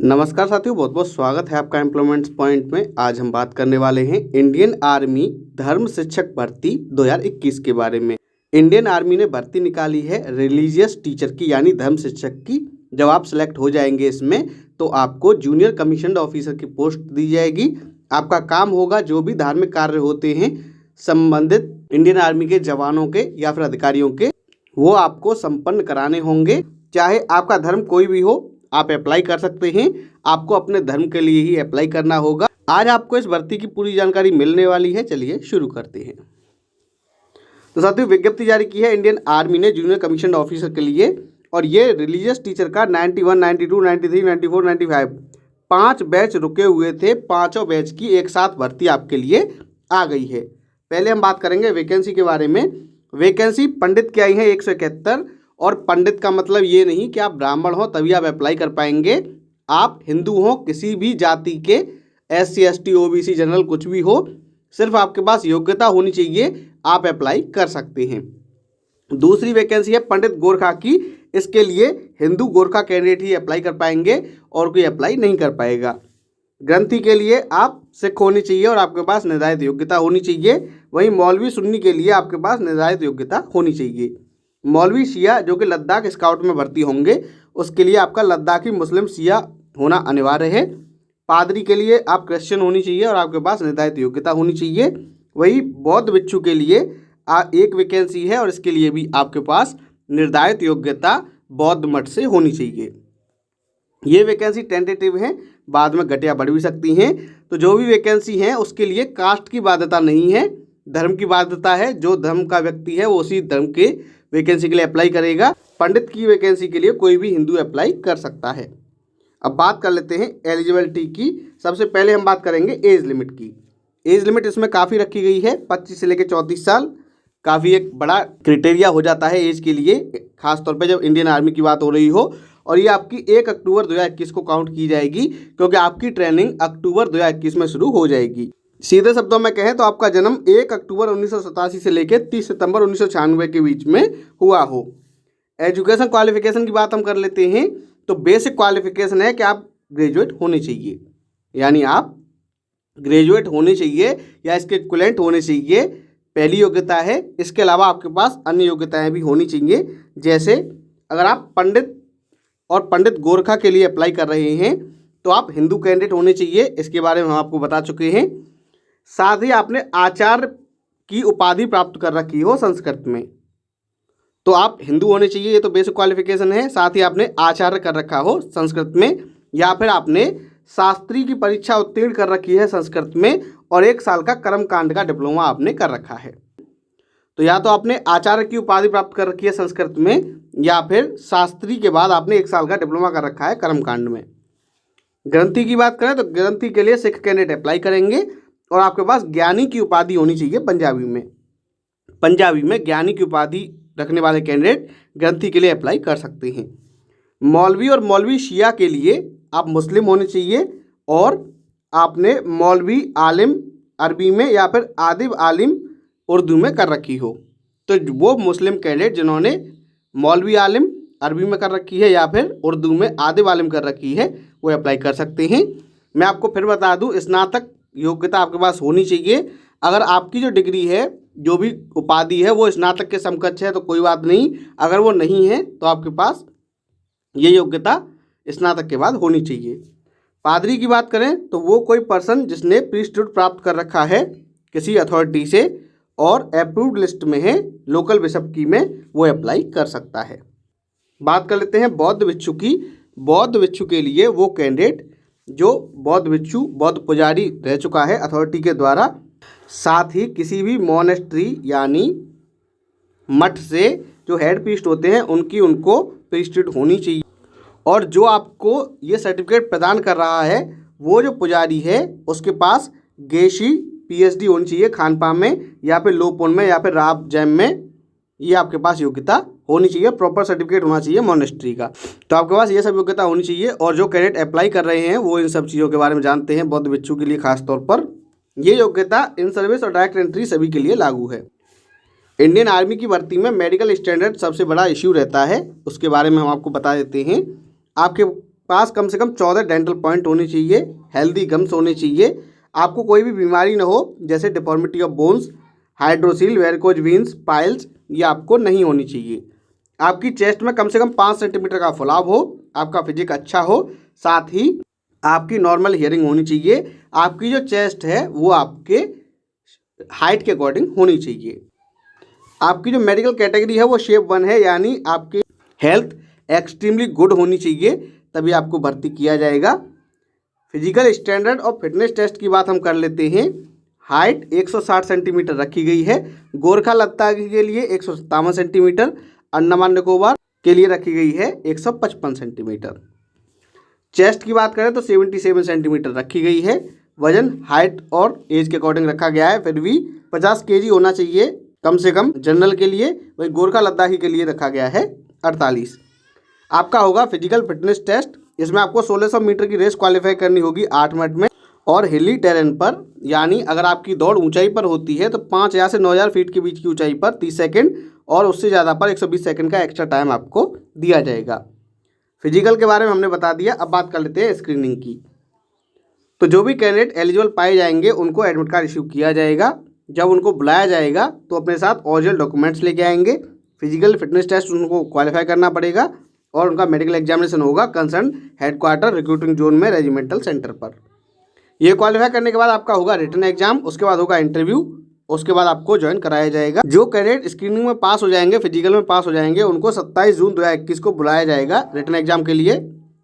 नमस्कार साथियों, बहुत बहुत स्वागत है आपका एम्प्लॉयमेंट्स पॉइंट में। आज हम बात करने वाले हैं इंडियन आर्मी धर्म शिक्षक भर्ती 2021 के बारे में। इंडियन आर्मी ने भर्ती निकाली है रिलीजियस टीचर की, यानी धर्म शिक्षक की। जब आप सेलेक्ट हो जाएंगे इसमें तो आपको जूनियर कमीशन्ड ऑफिसर की पोस्ट दी जाएगी। आपका काम होगा जो भी धार्मिक कार्य होते हैं संबंधित इंडियन आर्मी के जवानों के या फिर अधिकारियों के, वो आपको संपन्न कराने होंगे। चाहे आपका धर्म कोई भी हो, आप अप्लाई कर सकते हैं। आपको अपने धर्म के लिए ही अप्लाई करना होगा। आज आपको इस भर्ती की पूरी जानकारी मिलने वाली है। चलिए शुरू करते हैं। तो साथियों, विज्ञप्ति जारी की है इंडियन आर्मी ने जूनियर कमीशन ऑफिसर के लिए, और ये रिलीजियस टीचर का 91, 92, 93, 94, 95 5 बैच रुके हुए थे। पाँचों बैच की एक साथ भर्ती आपके लिए आ गई है। पहले हम बात करेंगे वैकेंसी के बारे में। वैकेंसी पंडित की आई है 171, और पंडित का मतलब ये नहीं कि आप ब्राह्मण हो तभी आप अप्लाई कर पाएंगे। आप हिंदू हो, किसी भी जाति के, SC, ST, OBC, जनरल, कुछ भी हो, सिर्फ आपके पास योग्यता होनी चाहिए, आप अप्लाई कर सकते हैं। दूसरी वैकेंसी है पंडित गोरखा की। इसके लिए हिंदू गोरखा कैंडिडेट ही अप्लाई कर पाएंगे और कोई अप्लाई नहीं कर पाएगा। ग्रंथी के लिए आप सिख होनी चाहिए और आपके पास निर्धारित योग्यता होनी चाहिए। वहीं मौलवी सुन्नी के लिए आपके पास निर्धारित योग्यता होनी चाहिए। मौलवी शिया जो कि लद्दाख स्काउट में भर्ती होंगे, उसके लिए आपका लद्दाखी मुस्लिम शिया होना अनिवार्य है। पादरी के लिए आप क्रिश्चियन होनी चाहिए और आपके पास निर्धारित योग्यता होनी चाहिए। वही बौद्ध भिक्षु के लिए एक वैकेंसी है और इसके लिए भी आपके पास निर्धारित योग्यता बौद्ध मठ से होनी चाहिए। ये वैकेंसी टेंटेटिव है, बाद में घट या बढ़ भी सकती हैं। तो जो भी वैकेंसी है उसके लिए कास्ट की बाध्यता नहीं है, धर्म की बाध्यता है। जो धर्म का व्यक्ति है वो उसी धर्म के वैकेंसी के लिए अप्लाई करेगा। पंडित की वैकेंसी के लिए कोई भी हिंदू अप्लाई कर सकता है। अब बात कर लेते हैं एलिजिबिलिटी की। सबसे पहले हम बात करेंगे एज लिमिट की। एज लिमिट इसमें काफ़ी रखी गई है, 25 से लेकर 34 साल। काफ़ी एक बड़ा क्राइटेरिया हो जाता है एज के लिए, खासतौर पे जब इंडियन आर्मी की बात हो रही हो। और ये आपकी 1 अक्टूबर 2021 को काउंट की जाएगी, क्योंकि आपकी ट्रेनिंग अक्टूबर 2021 में शुरू हो जाएगी। सीधे शब्दों में कहें तो आपका जन्म 1 अक्टूबर 1987 से लेकर 30 सितंबर 1996 के बीच में हुआ हो। एजुकेशन क्वालिफिकेशन की बात हम कर लेते हैं। तो बेसिक क्वालिफिकेशन है कि आप ग्रेजुएट होने चाहिए, यानी आप ग्रेजुएट होने चाहिए या इसके इक्विवेलेंट होने चाहिए, पहली योग्यता है। इसके अलावा आपके पास अन्य योग्यताएं भी होनी चाहिए। जैसे अगर आप पंडित और पंडित गोरखा के लिए अप्लाई कर रहे हैं तो आप हिंदू कैंडिडेट होने चाहिए, इसके बारे में हम आपको बता चुके हैं। साथ ही आपने आचार्य की उपाधि प्राप्त कर रखी हो संस्कृत में, तो आप हिंदू होने चाहिए, ये तो बेसिक क्वालिफिकेशन है। साथ ही आपने आचार्य कर रखा हो संस्कृत में, या फिर आपने शास्त्री की परीक्षा उत्तीर्ण कर रखी है संस्कृत में और 1 साल का कर्मकांड का डिप्लोमा आपने कर रखा है। तो या तो आपने आचार्य की उपाधि प्राप्त कर रखी है संस्कृत में, या फिर शास्त्री के बाद आपने 1 साल का डिप्लोमा कर रखा है कर्मकांड में। ग्रंथी की बात करें तो ग्रंथी के लिए सिख कैंडिडेट अप्लाई करेंगे और आपके पास ज्ञानी की उपाधि होनी चाहिए पंजाबी में ज्ञानी की उपाधि रखने वाले कैंडिडेट ग्रंथी के लिए अप्लाई कर सकते हैं। मौलवी और मौलवी शिया के लिए आप मुस्लिम होने चाहिए और आपने मौलवी आलिम अरबी में या फिर आदिब आलिम उर्दू में कर रखी हो। तो वो मुस्लिम कैंडिडेट जिन्होंने मौलवी आलिम अरबी में कर रखी है या फिर उर्दू में आदिब आलिम कर रखी है, वो अप्लाई कर सकते हैं। मैं आपको फिर बता दूं, स्नातक योग्यता आपके पास होनी चाहिए। अगर आपकी जो डिग्री है, जो भी उपाधि है, वो स्नातक के समकक्ष है तो कोई बात नहीं। अगर वो नहीं है तो आपके पास ये योग्यता स्नातक के बाद होनी चाहिए। पादरी की बात करें तो वो कोई पर्सन जिसने प्रीस्टहुड प्राप्त कर रखा है किसी अथॉरिटी से और अप्रूव्ड लिस्ट में है लोकल बिशप की में, वो अप्लाई कर सकता है। बात कर लेते हैं बौद्ध भिक्षु की। बौद्ध भिक्षु के लिए वो कैंडिडेट जो बौद्ध भिक्षु, बौद्ध पुजारी रह चुका है अथॉरिटी के द्वारा, साथ ही किसी भी मोनेस्ट्री यानी मठ से जो हेड प्रीस्ट होते हैं उनको प्रीस्टहुड होनी चाहिए। और जो आपको ये सर्टिफिकेट प्रदान कर रहा है वो जो पुजारी है उसके पास गेशी PhD होनी चाहिए खानपा में या फिर लोपोन में या फिर राब जैम में, ये आपके पास योग्यता होनी चाहिए। प्रॉपर सर्टिफिकेट होना चाहिए मोनेस्ट्री का। तो आपके पास ये सब योग्यता होनी चाहिए। और जो कैंडिडेट अप्लाई कर रहे हैं वो इन सब चीज़ों के बारे में जानते हैं। बौद्ध भिक्षु के लिए खास तौर पर ये योग्यता इन सर्विस और डायरेक्ट एंट्री सभी के लिए लागू है। इंडियन आर्मी की भर्ती में मेडिकल स्टैंडर्ड सबसे बड़ा इश्यू रहता है, उसके बारे में हम आपको बता देते हैं। आपके पास कम से कम 14 डेंटल पॉइंट होने चाहिए, हेल्दी गम्स होने चाहिए, आपको कोई भी बीमारी ना हो जैसे deformity of bones, hydrocele, varicose veins, piles, ये आपको नहीं होनी चाहिए। आपकी चेस्ट में कम से कम 5 सेंटीमीटर का फुलाव हो, आपका फिजिक अच्छा हो, साथ ही आपकी नॉर्मल हियरिंग होनी चाहिए। आपकी जो चेस्ट है वो आपके हाइट के अकॉर्डिंग होनी चाहिए। आपकी जो मेडिकल कैटेगरी है वो शेप 1 है, यानी आपकी हेल्थ एक्सट्रीमली गुड होनी चाहिए, तभी आपको भर्ती किया जाएगा। फिजिकल स्टैंडर्ड और फिटनेस टेस्ट की बात हम कर लेते हैं। हाइट 160 सेंटीमीटर रखी गई है। गोरखा लद्दाखी के लिए 157 सेंटीमीटर, अंडमान निकोबार के लिए रखी गई है 155 सेंटीमीटर। चेस्ट की बात करें तो 77 सेंटीमीटर रखी गई है। वजन हाइट और एज के अकॉर्डिंग रखा गया है, फिर भी 50 केजी होना चाहिए कम से कम जनरल के लिए। वही गोरखा लद्दाखी के लिए रखा गया है 48। आपका होगा फिजिकल फिटनेस टेस्ट, इसमें आपको 1600 मीटर की रेस क्वालिफाई करनी होगी 8 मिनट में, और हिली टेरेन पर, यानी अगर आपकी दौड़ ऊंचाई पर होती है तो 5000 से 9000 फीट के बीच की ऊंचाई पर 30 सेकंड, और उससे ज़्यादा पर 120 सेकंड का एक्स्ट्रा टाइम आपको दिया जाएगा। फिजिकल के बारे में हमने बता दिया। अब बात कर लेते हैं स्क्रीनिंग की। तो जो भी कैंडिडेट एलिजिबल पाए जाएंगे उनको एडमिट कार्ड इशू किया जाएगा। जब उनको बुलाया जाएगा तो अपने साथ ओरिजिनल डॉक्यूमेंट्स लेके आएंगे। फिजिकल फिटनेस टेस्ट उनको क्वालिफाई करना पड़ेगा, और उनका मेडिकल एग्जामिनेशन होगा कंसर्न हेडक्वार्टर रिक्रूटिंग जोन में रेजिमेंटल सेंटर पर। ये क्वालिफाई करने के बाद आपका होगा रिटन एग्जाम, उसके बाद होगा इंटरव्यू, उसके बाद आपको ज्वाइन कराया जाएगा। जो कैंडिडेट स्क्रीनिंग में पास हो जाएंगे, फिजिकल में पास हो जाएंगे, उनको 27 जून 2021 को बुलाया जाएगा रिटन एग्जाम के लिए।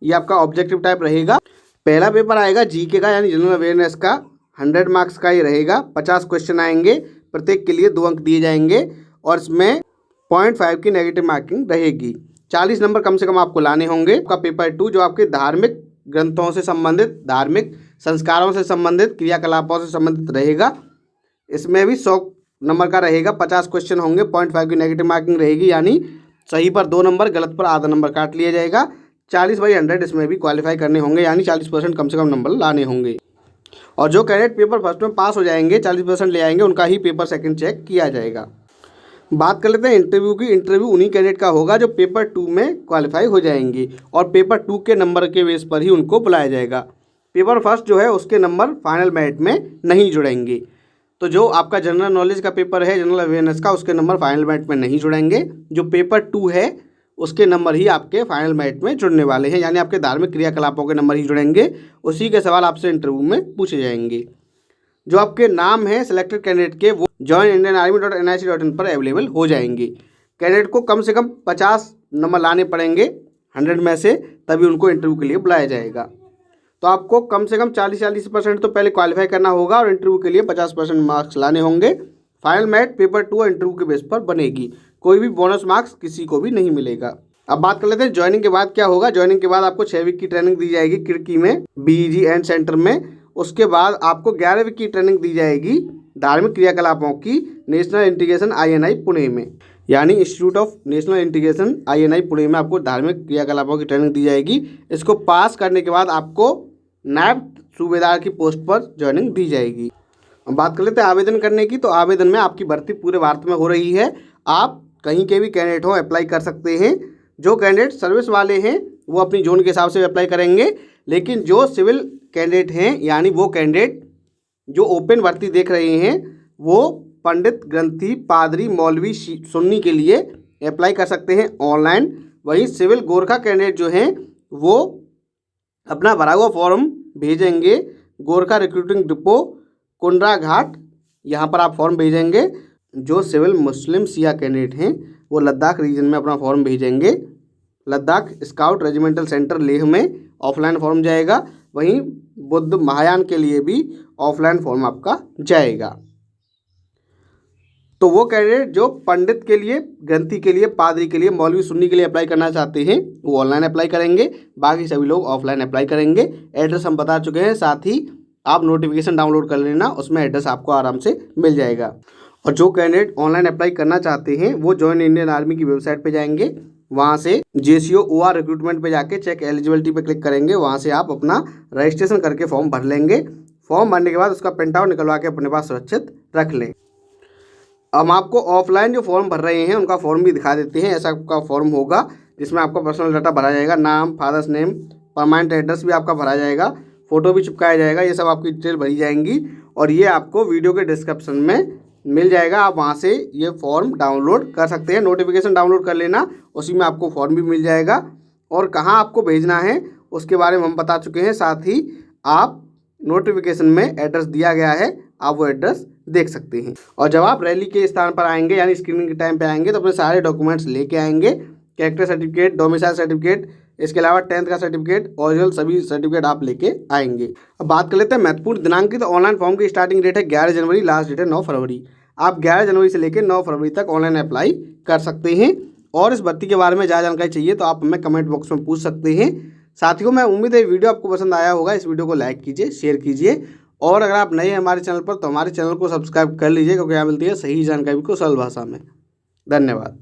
ये आपका ऑब्जेक्टिव टाइप रहेगा। पहला पेपर आएगा जीके का, यानी जनरल अवेयरनेस का, 100 मार्क्स का ही रहेगा। 50 क्वेश्चन आएंगे, प्रत्येक के लिए 2 अंक दिए जाएंगे, और इसमें 0.5 की नेगेटिव मार्किंग रहेगी। 40 नंबर कम से कम आपको लाने होंगे। आपका पेपर 2 जो आपके धार्मिक ग्रंथों से संबंधित, धार्मिक संस्कारों से संबंधित, क्रियाकलापों से संबंधित रहेगा। इसमें भी 100 नंबर का रहेगा। 50 क्वेश्चन होंगे, 0.5 की नेगेटिव मार्किंग रहेगी, यानी सही पर 2 नंबर, गलत पर आधा नंबर काट लिया जाएगा। 40/100 इसमें भी क्वालिफाई करने होंगे, यानी 40% कम से कम नंबर लाने होंगे। और जो कैंडिडेट पेपर फर्स्ट में पास हो जाएंगे, 40% ले आएंगे, उनका ही पेपर सेकंड चेक किया जाएगा। बात कर लेते हैं इंटरव्यू की। इंटरव्यू उन्हीं कैंडिडेट का होगा जो पेपर 2 में क्वालिफाई हो जाएंगे, और पेपर 2 के नंबर के बेस पर ही उनको बुलाया जाएगा। पेपर फर्स्ट जो है उसके नंबर फाइनल मेरिट में नहीं जुड़ेंगे। तो जो आपका जनरल नॉलेज का पेपर है, जनरल अवेयरनेस का, उसके नंबर फाइनल मेरिट में नहीं जुड़ेंगे। जो पेपर 2 है उसके नंबर ही आपके फाइनल मेरिट में जुड़ने वाले हैं, यानी आपके धार्मिक क्रियाकलापों के नंबर ही जुड़ेंगे। उसी के सवाल आपसे इंटरव्यू में पूछे जाएंगे। जो आपके नाम है सिलेक्टेड कैंडिडेट के, वो joinindianarmy.nic.in पर अवेलेबल हो जाएंगे। कैंडिडेट को कम से कम 50 नंबर लाने पड़ेंगे 100 में से, तभी उनको इंटरव्यू के लिए बुलाया जाएगा। तो आपको कम से कम 40% तो पहले क्वालिफाई करना होगा, और इंटरव्यू के लिए 50% मार्क्स लाने होंगे। फाइनल मेरिट पेपर 2 और इंटरव्यू के बेस पर बनेगी। कोई भी बोनस मार्क्स किसी को भी नहीं मिलेगा। अब बात कर लेते हैं ज्वाइनिंग के बाद क्या होगा। ज्वाइनिंग के बाद आपको 6 वीक की ट्रेनिंग दी जाएगी खिड़की में, BEG एंड सेंटर में। उसके बाद आपको 11 वीक की ट्रेनिंग दी जाएगी धार्मिक क्रियाकलापों की नेशनल इंटीग्रेशन INI पुणे में, यानी institute of national integration INI Pune में आपको धार्मिक क्रियाकलापों की ट्रेनिंग दी जाएगी। इसको पास करने के बाद आपको नायब सूबेदार की पोस्ट पर ज्वाइनिंग दी जाएगी। अब बात कर लेते हैं आवेदन करने की। तो आवेदन में आपकी भर्ती पूरे भारत में हो रही है। आप कहीं के भी कैंडिडेट हो अप्लाई कर सकते हैं। जो कैंडिडेट सर्विस वाले हैं वो अपनी जोन के हिसाब से अप्लाई करेंगे, लेकिन जो सिविल कैंडिडेट हैं, यानी वो कैंडिडेट जो ओपन भर्ती देख रहे हैं, वो पंडित, ग्रंथी, पादरी, मौलवी, सुन्नी के लिए अप्लाई कर सकते हैं ऑनलाइन। वहीं सिविल गोरखा कैंडिडेट जो हैं वो अपना भरा हुआ फॉर्म भेजेंगे गोरखा रिक्रूटिंग डिपो कुंडरा घाट, यहाँ पर आप फॉर्म भेजेंगे। जो सिविल मुस्लिम सिया कैंडिडेट हैं वो लद्दाख रीजन में अपना फॉर्म भेजेंगे। Ladakh scout regimental centre Leh में ऑफलाइन फॉर्म जाएगा। वहीं बुद्ध महायान के लिए भी ऑफलाइन फॉर्म आपका जाएगा। तो वो कैंडिडेट जो पंडित के लिए, ग्रंथी के लिए, पादरी के लिए, मौलवी, सुन्नी के लिए अप्लाई करना चाहते हैं वो ऑनलाइन अप्लाई करेंगे। बाकी सभी लोग ऑफलाइन अप्लाई करेंगे। एड्रेस हम बता चुके हैं, साथ ही आप नोटिफिकेशन डाउनलोड कर लेना, उसमें एड्रेस आपको आराम से मिल जाएगा। और जो कैंडिडेट ऑनलाइन अप्लाई करना चाहते हैं वो जॉइन इंडियन आर्मी की वेबसाइट पे जाएंगे, वहाँ से JCO OR रिक्रूटमेंट पे जाके चेक एलिजिबिलिटी पे क्लिक करेंगे। वहाँ से आप अपना रजिस्ट्रेशन करके फॉर्म भर लेंगे। फॉर्म भरने के बाद उसका प्रिंट आउट निकलवा के अपने पास सुरक्षित रख लें। हम आपको ऑफलाइन जो फॉर्म भर रहे हैं उनका फॉर्म भी दिखा देते हैं। ऐसा आपका फॉर्म होगा जिसमें आपका पर्सनल डाटा भरा जाएगा, नाम, फादर्स नेम, परमानेंट एड्रेस भी आपका भरा जाएगा, फ़ोटो भी चिपकाया जाएगा, ये सब आपकी डिटेल भरी जाएंगी और ये आपको वीडियो के डिस्क्रिप्शन में मिल जाएगा। आप वहाँ से ये फॉर्म डाउनलोड कर सकते हैं। नोटिफिकेशन डाउनलोड कर लेना, उसी में आपको फॉर्म भी मिल जाएगा और कहाँ आपको भेजना है उसके बारे में हम बता चुके हैं। साथ ही आप नोटिफिकेशन में एड्रेस दिया गया है, आप वो एड्रेस देख सकते हैं। और जब आप रैली के स्थान पर आएंगे यानी स्क्रीनिंग के टाइम पे आएंगे तो अपने सारे डॉक्यूमेंट्स लेके आएंगे, कैरेक्टर सर्टिफिकेट, डोमिसाइल सर्टिफिकेट, इसके अलावा 10th का सर्टिफिकेट, ओरिजिनल सभी सर्टिफिकेट आप लेके आएंगे। अब बात कर लेते हैं महत्वपूर्ण दिनांक की। तो ऑनलाइन फॉर्म की स्टार्टिंग डेट है 11 जनवरी, लास्ट डेट है 9 फरवरी। आप 11 जनवरी से लेकर 9 फरवरी तक ऑनलाइन अप्लाई कर सकते हैं। और इस भर्ती के बारे में ज़्यादा जानकारी चाहिए तो आप हमें कमेंट बॉक्स में पूछ सकते हैं। साथियों, मैं उम्मीद है वीडियो आपको पसंद आया होगा। इस वीडियो को लाइक कीजिए, शेयर कीजिए और अगर आप नए हैं हमारे चैनल पर तो हमारे चैनल को सब्सक्राइब कर लीजिए, क्योंकि यहाँ मिलती है सही जानकारी को सरल भाषा में। धन्यवाद।